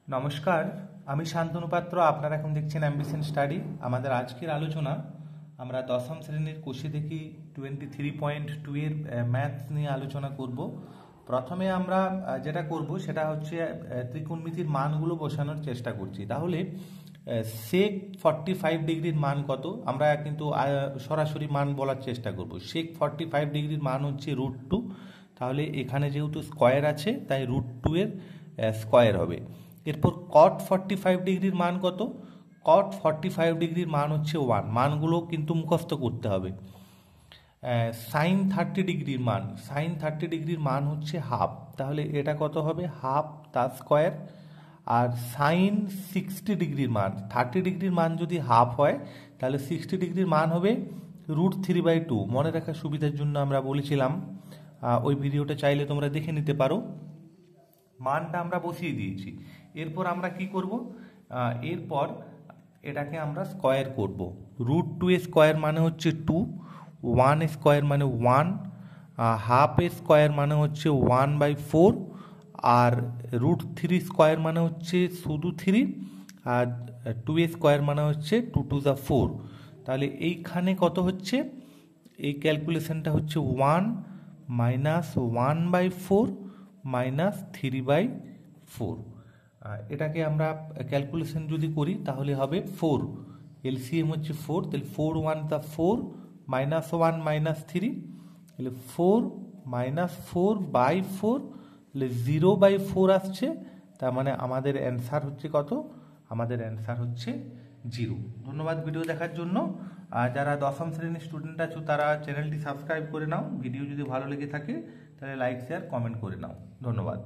নমস্কার, আমি শান্তনু পাত্র। আপনারা এখন দেখছেন অ্যাম্বিশন স্টাডি। আমাদের আজকের আলোচনা আমরা দশম শ্রেণীর কোষে দেখি 23.2 এর ম্যাথস নিয়ে আলোচনা করব। প্রথমে আমরা যেটা করব সেটা হচ্ছে ত্রিকোণমিতির মানগুলো বসানোর চেষ্টা করছি। তাহলে সেক 45 ডিগ্রির মান কত, আমরা কিন্তু সরাসরি মান বলার চেষ্টা করব। সেক 45 ডিগ্রির মান হচ্ছে √2। তাহলে এখানে যেহেতু স্কোয়ার আছে তাই √2 এর স্কোয়ার হবে। এরপর কট 45 ডিগ্রির মান কত? কট 45 ডিগ্রির মান হচ্ছে 1। মানগুলো কিন্তু মুখস্থ করতে হবে। সাইন 30 ডিগ্রির মান, সাইন 30 ডিগ্রির মান হচ্ছে হাফ। তাহলে এটা কত হবে? হাফ তার স্কোয়ার। আর সাইন 60 ডিগ্রির মান, 30 ডিগ্রির মান যদি হাফ হয় তাহলে 60 ডিগ্রির মান হবে √3/2। মনে রাখার সুবিধার জন্য আমরা বলেছিলাম, ওই ভিডিওটা চাইলে তোমরা দেখে নিতে পারো। মানটা আমরা বসিয়ে দিয়েছি। এরপর আমরা কি করব? এরপর এটাকে আমরা স্কোয়ার করব। √2 এর স্কোয়ার মানে হচ্ছে 2, 1 এর স্কোয়ার মানে 1, হাফ এর স্কোয়ার মানে হচ্ছে 1/4, আর √3 স্কোয়ার মানে হচ্ছে শুধু 3, আর 2 এর স্কোয়ার মানে হচ্ছে 2 2 যা 4। তাহলে এইখানে কত হচ্ছে? এই ক্যালকুলেশনটা হচ্ছে 1 - 1/4 - 3/4। এটাকে আমরা ক্যালকুলেশন যদি করি তাহলে হবে 4। এলসিএম হচ্ছে 4, তাহলে 4 1 তা 4, -1 -3, তাহলে 4 - 4/4, তাহলে 0/4 আসছে। তার মানে আমাদের অ্যান্সার হচ্ছে কত? আমাদের অ্যান্সার হচ্ছে 0। ধন্যবাদ ভিডিও দেখার জন্য। আর যারা দশম শ্রেণীর স্টুডেন্ট আছো তারা চ্যানেলটি সাবস্ক্রাইব করে নাও। ভিডিও যদি ভালো লেগে থাকে তাহলে লাইক শেয়ার কমেন্ট করে নাও। ধন্যবাদ।